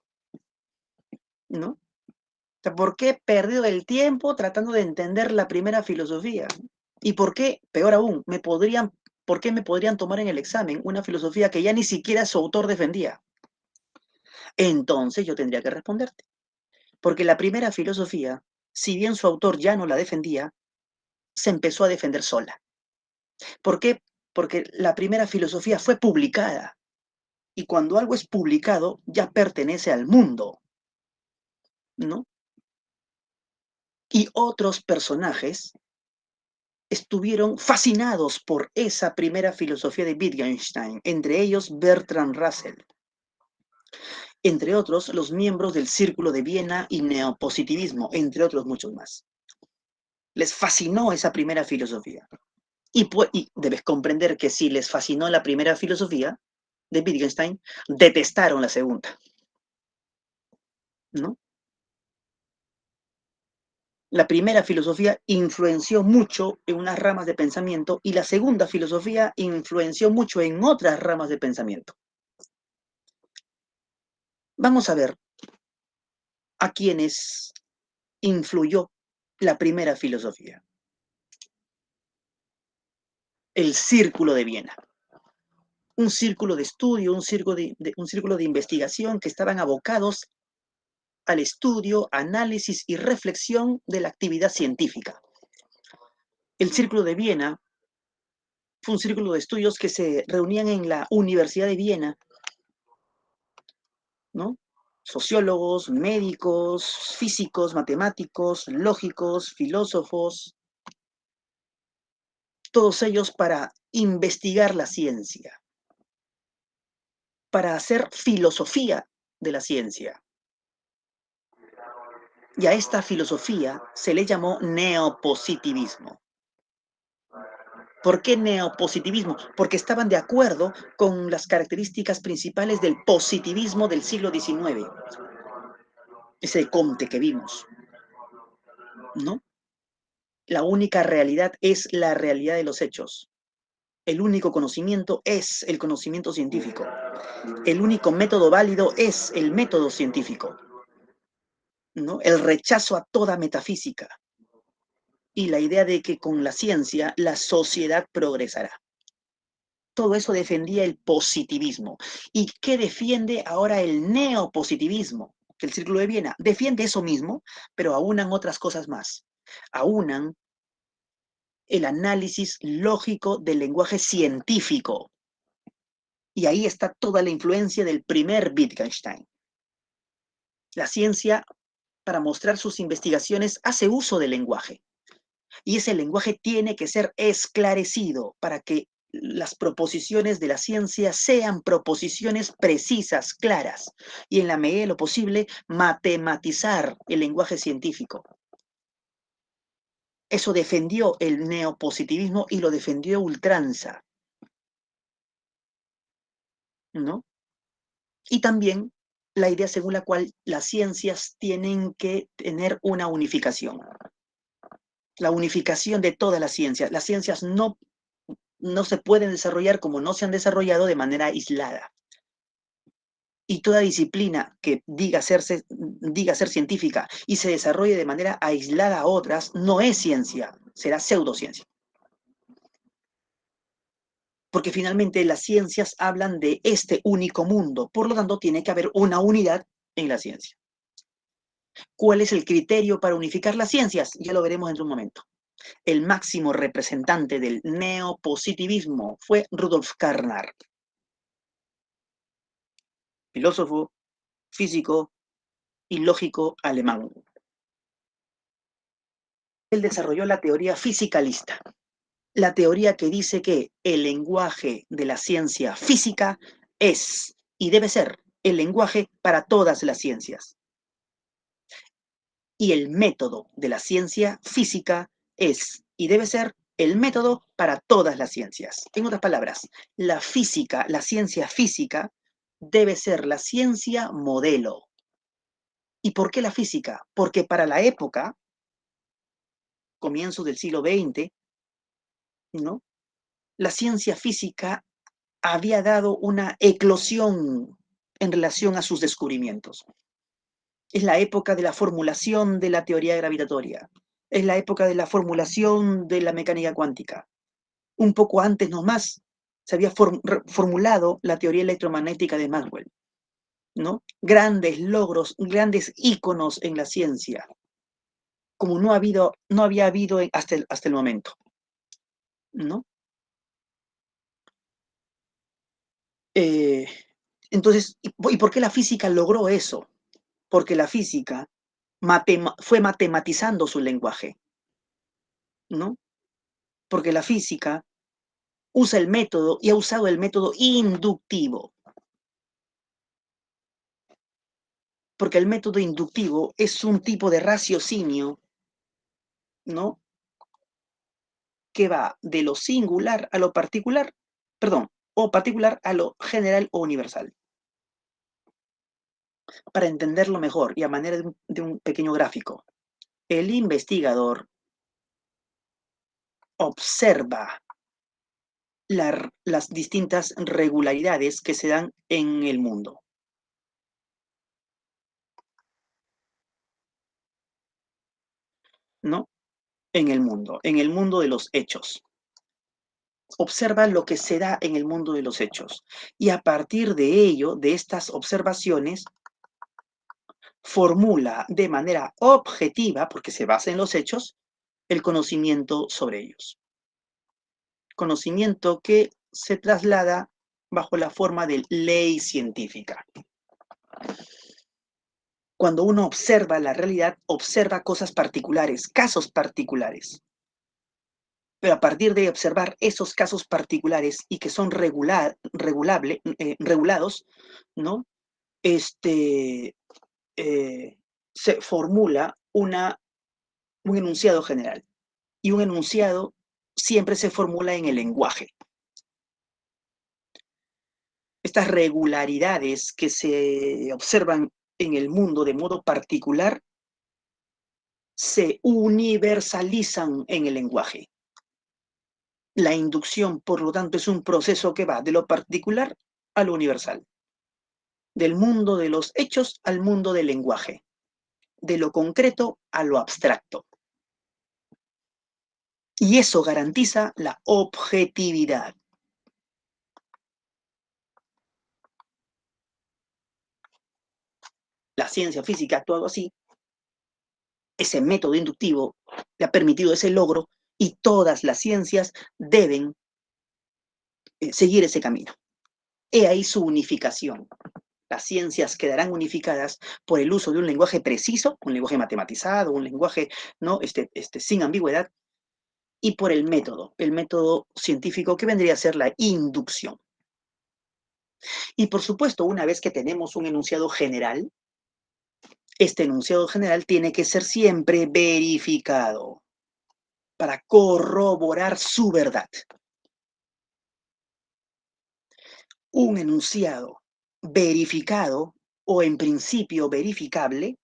¿no? O sea, ¿por qué he perdido el tiempo tratando de entender la primera filosofía? ¿Y por qué, peor aún, por qué me podrían tomar en el examen una filosofía que ya ni siquiera su autor defendía? Entonces yo tendría que responderte. Porque la primera filosofía, si bien su autor ya no la defendía, se empezó a defender sola. ¿Por qué? Porque la primera filosofía fue publicada. Y cuando algo es publicado, ya pertenece al mundo, ¿no? Y otros personajes estuvieron fascinados por esa primera filosofía de Wittgenstein, entre ellos Bertrand Russell, entre otros los miembros del Círculo de Viena y neopositivismo, entre otros muchos más. Les fascinó esa primera filosofía. Y debes comprender que si les fascinó la primera filosofía de Wittgenstein, detestaron la segunda, ¿no? La primera filosofía influenció mucho en unas ramas de pensamiento y la segunda filosofía influenció mucho en otras ramas de pensamiento. Vamos a ver a quiénes influyó la primera filosofía. El Círculo de Viena. Un círculo de estudio, un círculo de investigación que estaban abocados al estudio, análisis y reflexión de la actividad científica. El Círculo de Viena fue un círculo de estudios que se reunían en la Universidad de Viena, ¿no? Sociólogos, médicos, físicos, matemáticos, lógicos, filósofos, todos ellos para investigar la ciencia, para hacer filosofía de la ciencia. Y a esta filosofía se le llamó neopositivismo. ¿Por qué neopositivismo? Porque estaban de acuerdo con las características principales del positivismo del siglo XIX, ese Comte que vimos, ¿no? La única realidad es la realidad de los hechos. El único conocimiento es el conocimiento científico. El único método válido es el método científico, ¿no? El rechazo a toda metafísica y la idea de que con la ciencia la sociedad progresará. Todo eso defendía el positivismo. ¿Y qué defiende ahora el neopositivismo? El Círculo de Viena defiende eso mismo, pero aunan otras cosas más. Aunan el análisis lógico del lenguaje científico. Y ahí está toda la influencia del primer Wittgenstein. La ciencia, para mostrar sus investigaciones, hace uso del lenguaje. Y ese lenguaje tiene que ser esclarecido para que las proposiciones de la ciencia sean proposiciones precisas, claras, y en la medida de lo posible, matematizar el lenguaje científico. Eso defendió el neopositivismo y lo defendió a ultranza, ¿no? Y también la idea según la cual las ciencias tienen que tener una unificación. La unificación de todas las ciencias. Las ciencias no se pueden desarrollar como no se han desarrollado de manera aislada. Y toda disciplina que diga ser científica y se desarrolle de manera aislada a otras, no es ciencia, será pseudociencia. Porque finalmente las ciencias hablan de este único mundo, por lo tanto tiene que haber una unidad en la ciencia. ¿Cuál es el criterio para unificar las ciencias? Ya lo veremos en un momento. El máximo representante del neopositivismo fue Rudolf Carnap, filósofo, físico y lógico alemán. Él desarrolló la teoría fisicalista, la teoría que dice que el lenguaje de la ciencia física es y debe ser el lenguaje para todas las ciencias. Y el método de la ciencia física es y debe ser el método para todas las ciencias. En otras palabras, la física, la ciencia física, debe ser la ciencia modelo. ¿Y por qué la física? Porque para la época, comienzo del siglo XX, ¿no? La ciencia física había dado una eclosión en relación a sus descubrimientos. Es la época de la formulación de la teoría gravitatoria. Es la época de la formulación de la mecánica cuántica. Un poco antes nomás se había formulado la teoría electromagnética de Maxwell, ¿no? Grandes logros, grandes íconos en la ciencia, como no había habido hasta el momento, ¿no? Entonces, ¿y por qué la física logró eso? Porque la física fue matematizando su lenguaje, ¿no? Porque la física usa el método y ha usado el método inductivo. Porque el método inductivo es un tipo de raciocinio, ¿no? Que va de lo singular a lo particular, perdón, o particular a lo general o universal. Para entenderlo mejor y a manera de un pequeño gráfico, el investigador observa las distintas regularidades que se dan en el mundo. ¿No? En el mundo de los hechos. Observa lo que se da en el mundo de los hechos. Y a partir de ello, de estas observaciones, formula de manera objetiva, porque se basa en los hechos, el conocimiento sobre ellos. Conocimiento que se traslada bajo la forma de ley científica. Cuando uno observa la realidad, observa cosas particulares, casos particulares. Pero a partir de observar esos casos particulares y que son regulados, ¿no? Se formula un enunciado general. Y un enunciado siempre se formula en el lenguaje. Estas regularidades que se observan en el mundo de modo particular se universalizan en el lenguaje. La inducción, por lo tanto, es un proceso que va de lo particular a lo universal, del mundo de los hechos al mundo del lenguaje, de lo concreto a lo abstracto. Y eso garantiza la objetividad. La ciencia física ha actuado así, ese método inductivo le ha permitido ese logro y todas las ciencias deben seguir ese camino. He ahí su unificación. Las ciencias quedarán unificadas por el uso de un lenguaje preciso, un lenguaje matematizado, un lenguaje ¿no? Sin ambigüedad, y por el método científico que vendría a ser la inducción. Y por supuesto, una vez que tenemos un enunciado general, este enunciado general tiene que ser siempre verificado para corroborar su verdad. Un enunciado verificado o en principio verificable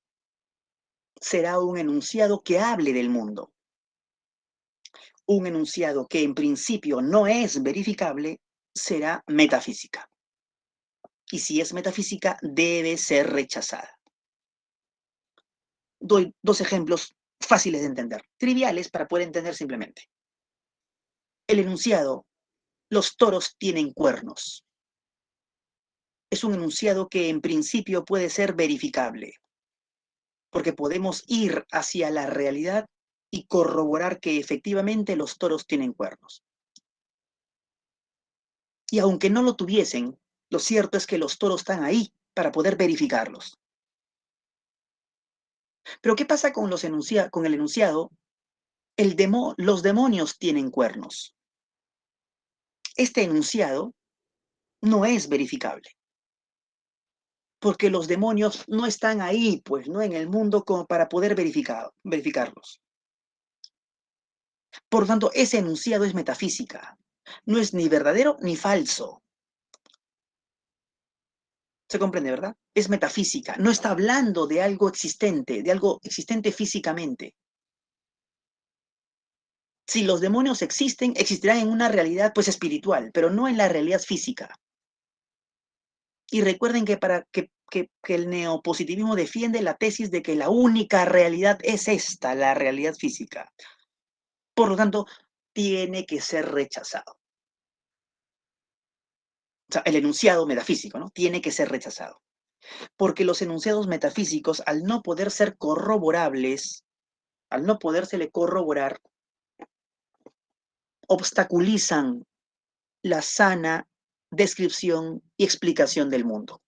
será un enunciado que hable del mundo. Un enunciado que en principio no es verificable será metafísica. Y si es metafísica, debe ser rechazada. Doy dos ejemplos fáciles de entender, triviales para poder entender simplemente. El enunciado, los toros tienen cuernos. Es un enunciado que en principio puede ser verificable, porque podemos ir hacia la realidad y corroborar que efectivamente los toros tienen cuernos. Y aunque no lo tuviesen, lo cierto es que los toros están ahí para poder verificarlos. Pero ¿qué pasa con el enunciado? Los demonios tienen cuernos. Este enunciado no es verificable, porque los demonios no están ahí, pues, ¿no? En el mundo como para poder verificarlos. Por lo tanto, ese enunciado es metafísica. No es ni verdadero ni falso. ¿Se comprende, verdad? Es metafísica. No está hablando de algo existente físicamente. Si los demonios existen, existirán en una realidad, pues, espiritual, pero no en la realidad física. Y recuerden que el neopositivismo defiende la tesis de que la única realidad es esta, la realidad física. Por lo tanto, tiene que ser rechazado. O sea, el enunciado metafísico, ¿no? Tiene que ser rechazado. Porque los enunciados metafísicos, al no poder ser corroborables, al no podérsele corroborar, obstaculizan la sana descripción y explicación del mundo.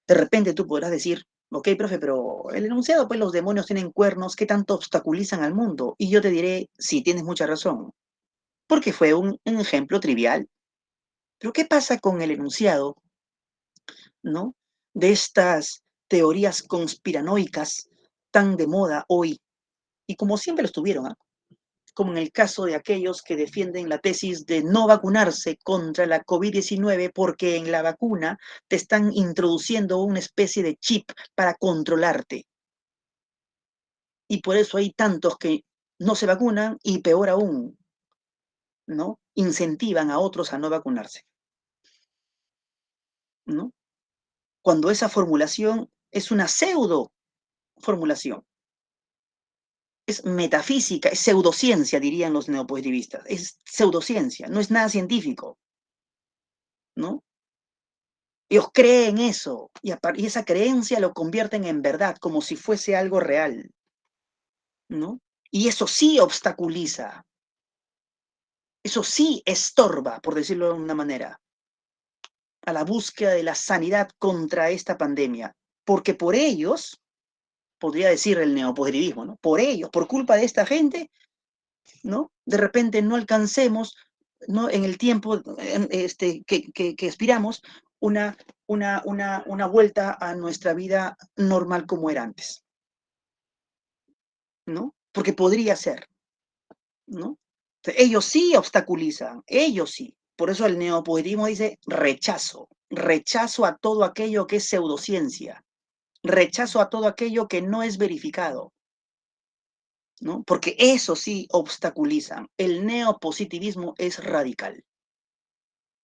De repente tú podrás decir, ok, profe, pero el enunciado, pues los demonios tienen cuernos, ¿qué tanto obstaculizan al mundo? Y yo te diré, sí, tienes mucha razón, porque fue un ejemplo trivial. Pero ¿qué pasa con el enunciado, ¿no? De estas teorías conspiranoicas tan de moda hoy, y como siempre lo estuvieron, ¿ah? Como en el caso de aquellos que defienden la tesis de no vacunarse contra la COVID-19 porque en la vacuna te están introduciendo una especie de chip para controlarte. Y por eso hay tantos que no se vacunan y peor aún, ¿no? Incentivan a otros a no vacunarse, ¿no? Cuando esa formulación es una pseudo formulación, es metafísica, es pseudociencia, dirían los neopositivistas, es pseudociencia, no es nada científico, ¿no? Ellos creen eso y esa creencia lo convierten en verdad, como si fuese algo real, ¿no? Y eso sí obstaculiza, eso sí estorba, por decirlo de una manera, a la búsqueda de la sanidad contra esta pandemia, porque por ellos, podría decir el neopositivismo, ¿no? Por ellos, por culpa de esta gente, ¿no? De repente no alcancemos, ¿no? En el tiempo que aspiramos, una, una vuelta a nuestra vida normal como era antes, ¿no? Porque podría ser, ¿no? Ellos sí obstaculizan, ellos sí. Por eso el neopositivismo dice rechazo, rechazo a todo aquello que es pseudociencia, rechazo a todo aquello que no es verificado, ¿no? Porque eso sí obstaculizan. El neopositivismo es radical,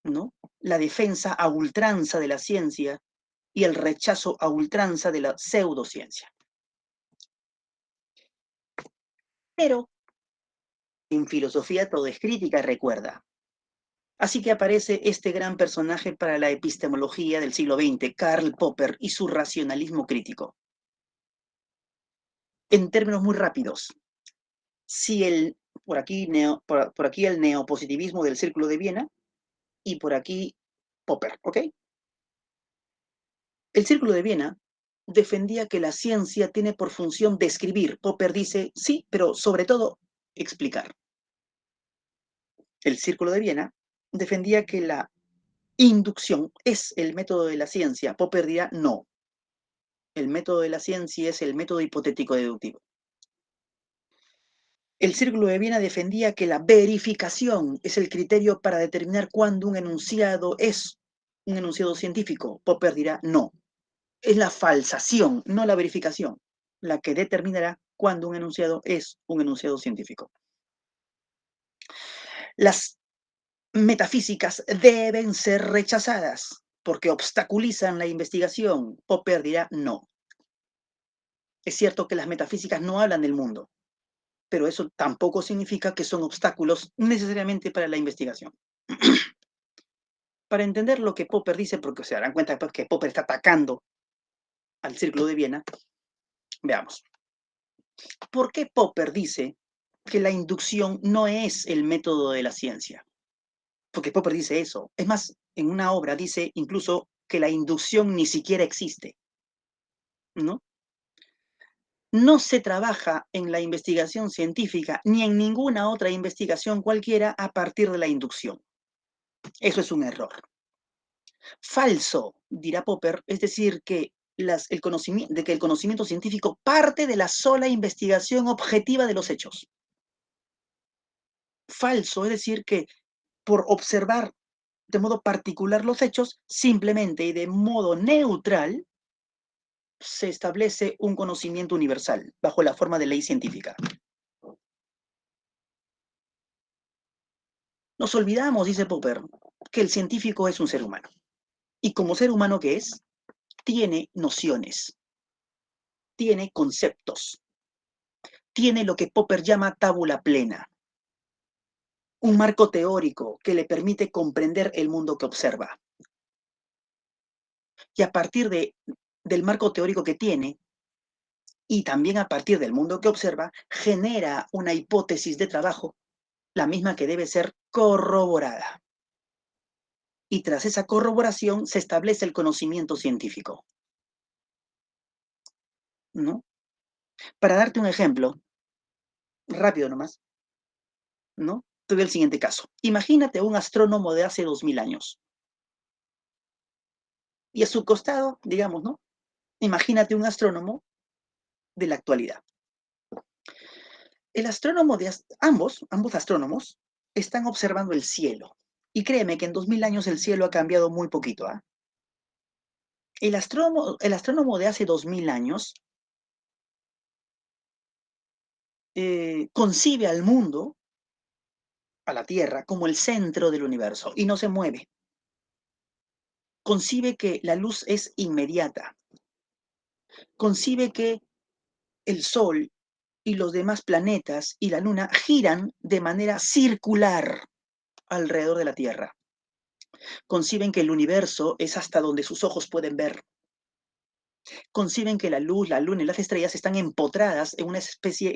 ¿no? La defensa a ultranza de la ciencia y el rechazo a ultranza de la pseudociencia. Pero en filosofía todo es crítica, recuerda. Así que aparece este gran personaje para la epistemología del siglo XX, Karl Popper y su racionalismo crítico. En términos muy rápidos, si por aquí el neopositivismo del Círculo de Viena y por aquí Popper, ¿ok? El Círculo de Viena defendía que la ciencia tiene por función describir. Popper dice, sí, pero sobre todo explicar. El Círculo de Viena defendía que la inducción es el método de la ciencia. Popper dirá, no, el método de la ciencia es el método hipotético deductivo. El Círculo de Viena defendía que la verificación es el criterio para determinar cuándo un enunciado es un enunciado científico. Popper dirá, no, es la falsación, no la verificación, la que determinará cuándo un enunciado es un enunciado científico. Las metafísicas deben ser rechazadas porque obstaculizan la investigación. Popper dirá no. Es cierto que las metafísicas no hablan del mundo, pero eso tampoco significa que son obstáculos necesariamente para la investigación. Para entender lo que Popper dice, porque se darán cuenta después que Popper está atacando al Círculo de Viena, veamos. ¿Por qué Popper dice que la inducción no es el método de la ciencia? Porque Popper dice eso. Es más, en una obra dice incluso que la inducción ni siquiera existe, ¿no? No se trabaja en la investigación científica ni en ninguna otra investigación cualquiera a partir de la inducción. Eso es un error. Falso, dirá Popper, es decir, que el conocimiento científico parte de la sola investigación objetiva de los hechos. Falso, es decir, que por observar de modo particular los hechos, simplemente y de modo neutral, se establece un conocimiento universal bajo la forma de ley científica. Nos olvidamos, dice Popper, que el científico es un ser humano. Y como ser humano que es, tiene nociones, tiene conceptos, tiene lo que Popper llama tabula plena, un marco teórico que le permite comprender el mundo que observa. Y a partir del marco teórico que tiene, y también a partir del mundo que observa, genera una hipótesis de trabajo, la misma que debe ser corroborada. Y tras esa corroboración se establece el conocimiento científico, ¿no? Para darte un ejemplo, rápido nomás, ¿no? Tuve el siguiente caso. Imagínate un astrónomo de hace 2000 años. Y a su costado, digamos, ¿no? Imagínate un astrónomo de la actualidad. El astrónomo ambos astrónomos están observando el cielo. Y créeme que en 2000 años el cielo ha cambiado muy poquito, ¿ah? El astrónomo de hace 2000 años concibe al mundo, a la Tierra, como el centro del universo y no se mueve. Concibe que la luz es inmediata. Concibe que el Sol y los demás planetas y la Luna giran de manera circular alrededor de la Tierra. Conciben que el universo es hasta donde sus ojos pueden ver. Conciben que la luz, la luna y las estrellas están empotradas en una especie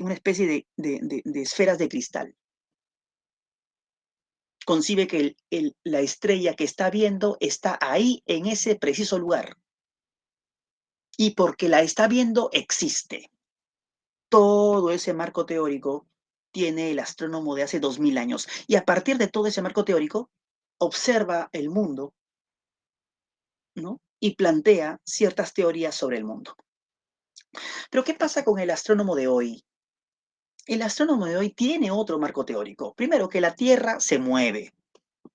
de esferas de cristal. Concibe que la estrella que está viendo está ahí en ese preciso lugar. Y porque la está viendo, existe. Todo ese marco teórico tiene el astrónomo de hace 2000 años. Y a partir de todo ese marco teórico, observa el mundo, ¿no? Y plantea ciertas teorías sobre el mundo. Pero ¿qué pasa con el astrónomo de hoy? El astrónomo de hoy tiene otro marco teórico. Primero, que la Tierra se mueve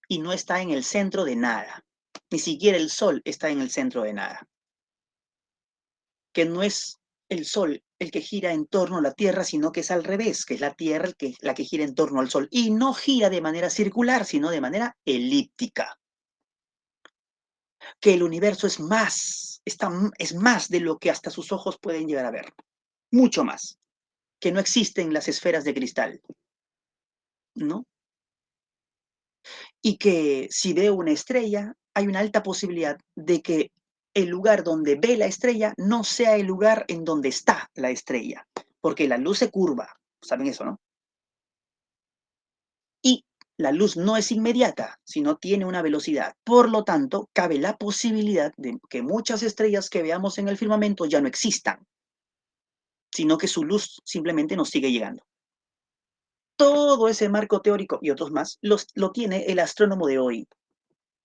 y no está en el centro de nada. Ni siquiera el Sol está en el centro de nada. Que no es el Sol el que gira en torno a la Tierra, sino que es al revés, que es la Tierra la que gira en torno al Sol. Y no gira de manera circular, sino de manera elíptica. Que el universo es más de lo que hasta sus ojos pueden llegar a ver. Mucho más. Que no existen las esferas de cristal, ¿no? Y que si ve una estrella, hay una alta posibilidad de que el lugar donde ve la estrella no sea el lugar en donde está la estrella, porque la luz se curva, ¿saben eso, no? Y la luz no es inmediata, sino tiene una velocidad. Por lo tanto, cabe la posibilidad de que muchas estrellas que veamos en el firmamento ya no existan, sino que su luz simplemente nos sigue llegando. Todo ese marco teórico y otros más lo tiene el astrónomo de hoy.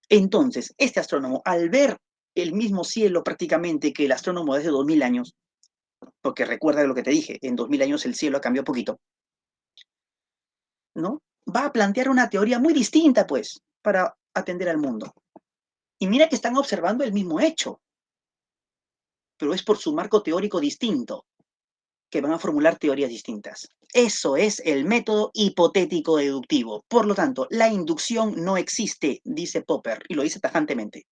Entonces, este astrónomo, al ver el mismo cielo prácticamente que el astrónomo de hace 2000 años, porque recuerda lo que te dije, en 2000 años el cielo ha cambiado poquito, ¿no? Va a plantear una teoría muy distinta, pues, para atender al mundo. Y mira que están observando el mismo hecho, pero es por su marco teórico distinto que van a formular teorías distintas. Eso es el método hipotético deductivo. Por lo tanto, la inducción no existe, dice Popper, y lo dice tajantemente.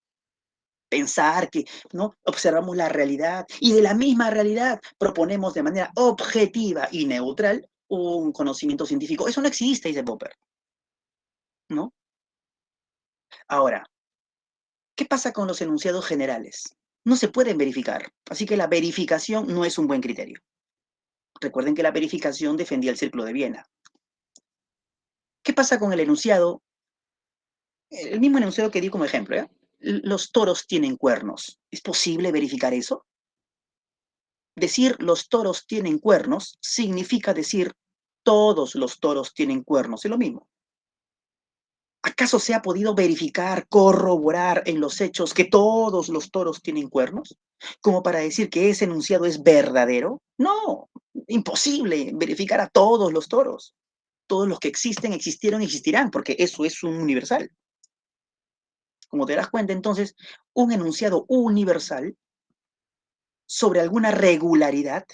Pensar que, ¿no? Observamos la realidad y de la misma realidad proponemos de manera objetiva y neutral un conocimiento científico. Eso no existe, dice Popper, ¿no? Ahora, ¿qué pasa con los enunciados generales? No se pueden verificar, así que la verificación no es un buen criterio. Recuerden que la verificación defendía el Círculo de Viena. ¿Qué pasa con el enunciado? El mismo enunciado que di como ejemplo, ¿eh? Los toros tienen cuernos. ¿Es posible verificar eso? Decir los toros tienen cuernos significa decir todos los toros tienen cuernos. Es lo mismo. ¿Acaso se ha podido verificar, corroborar en los hechos que todos los toros tienen cuernos? Como para decir que ese enunciado es verdadero. No, imposible verificar a todos los toros. Todos los que existen, existieron, existirán, porque eso es un universal. Como te das cuenta, entonces, un enunciado universal sobre alguna regularidad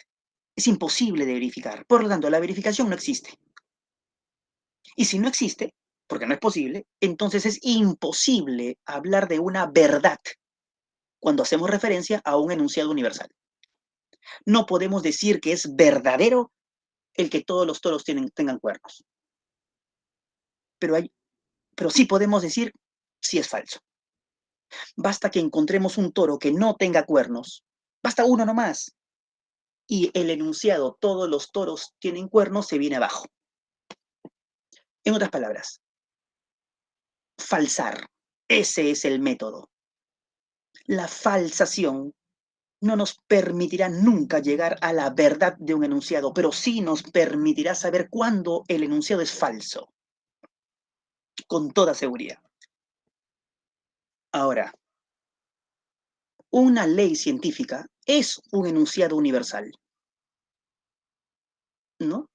es imposible de verificar. Por lo tanto, la verificación no existe. Y si no existe, porque no es posible, entonces es imposible hablar de una verdad cuando hacemos referencia a un enunciado universal. No podemos decir que es verdadero el que todos los toros tengan cuernos. Pero sí podemos decir si es falso. Basta que encontremos un toro que no tenga cuernos, basta uno nomás, y el enunciado todos los toros tienen cuernos se viene abajo. En otras palabras, falsar. Ese es el método. La falsación no nos permitirá nunca llegar a la verdad de un enunciado, pero sí nos permitirá saber cuándo el enunciado es falso, con toda seguridad. Ahora, una ley científica es un enunciado universal, ¿no?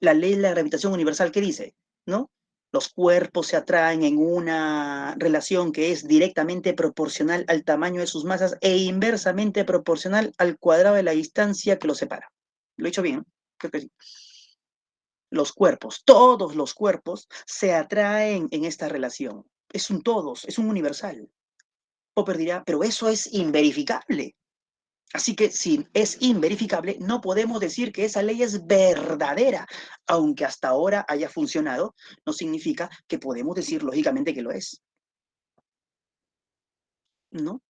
La ley de la gravitación universal, ¿qué dice? ¿No? Los cuerpos se atraen en una relación que es directamente proporcional al tamaño de sus masas e inversamente proporcional al cuadrado de la distancia que los separa. ¿Lo he dicho bien? Creo que sí. Los cuerpos, todos los cuerpos se atraen en esta relación. Es un todos, es un universal. Popper dirá, pero eso es inverificable. Así que si es inverificable, no podemos decir que esa ley es verdadera. Aunque hasta ahora haya funcionado, no significa que podemos decir lógicamente que lo es. ¿No?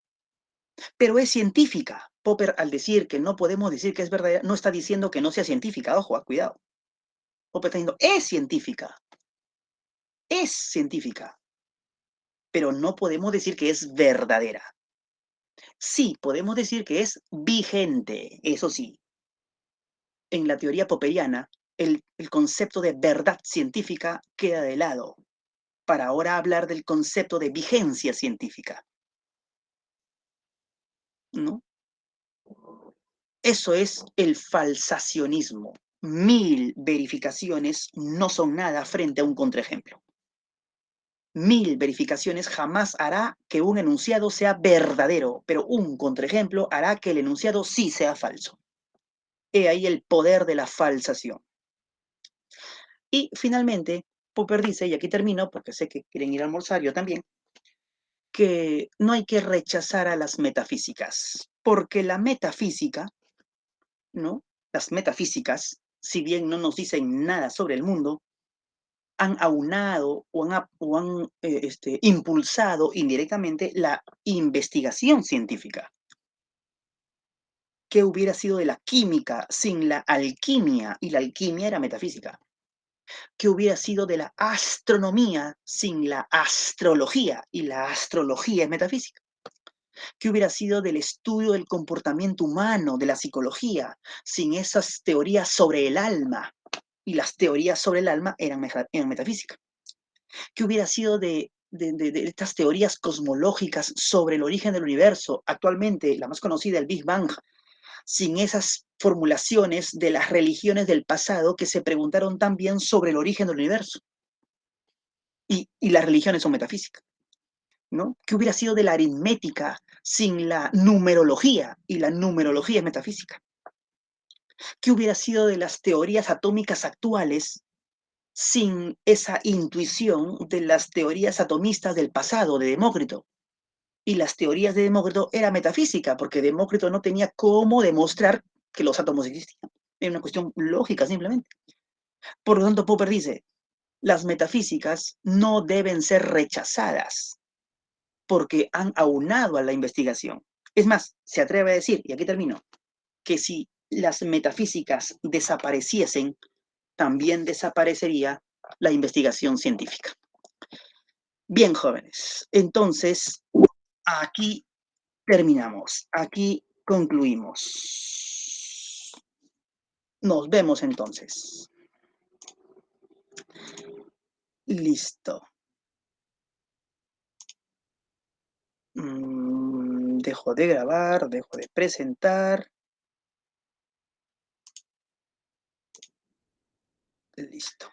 Pero es científica. Popper, al decir que no podemos decir que es verdadera, no está diciendo que no sea científica. Ojo, cuidado. Popper está diciendo, es científica, pero no podemos decir que es verdadera. Sí, podemos decir que es vigente, eso sí. En la teoría popperiana, el concepto de verdad científica queda de lado, para ahora hablar del concepto de vigencia científica, ¿no? Eso es el falsacionismo. 1000 verificaciones no son nada frente a un contraejemplo. 1000 verificaciones jamás hará que un enunciado sea verdadero, pero un contraejemplo hará que el enunciado sí sea falso. He ahí el poder de la falsación. Y finalmente, Popper dice, y aquí termino porque sé que quieren ir a almorzar, yo también, que no hay que rechazar a las metafísicas, porque la metafísica, ¿no? Las metafísicas, si bien no nos dicen nada sobre el mundo, han aunado o han impulsado indirectamente la investigación científica. ¿Qué hubiera sido de la química sin la alquimia? Y la alquimia era metafísica. ¿Qué hubiera sido de la astronomía sin la astrología? Y la astrología es metafísica. ¿Qué hubiera sido del estudio del comportamiento humano, de la psicología, sin esas teorías sobre el alma? Y las teorías sobre el alma eran metafísica. ¿Qué hubiera sido de estas teorías cosmológicas sobre el origen del universo? Actualmente, la más conocida, el Big Bang, sin esas formulaciones de las religiones del pasado que se preguntaron también sobre el origen del universo. Y las religiones son metafísicas, ¿no? ¿Qué hubiera sido de la aritmética sin la numerología? Y la numerología es metafísica. ¿Qué hubiera sido de las teorías atómicas actuales sin esa intuición de las teorías atomistas del pasado, de Demócrito? Y las teorías de Demócrito eran metafísica, porque Demócrito no tenía cómo demostrar que los átomos existían. Era una cuestión lógica, simplemente. Por lo tanto, Popper dice, las metafísicas no deben ser rechazadas porque han aunado a la investigación. Es más, se atreve a decir, y aquí termino, que si las metafísicas desapareciesen, también desaparecería la investigación científica. Bien, jóvenes, entonces aquí terminamos, aquí concluimos. Nos vemos entonces. Listo. Dejo de grabar, dejo de presentar. Listo.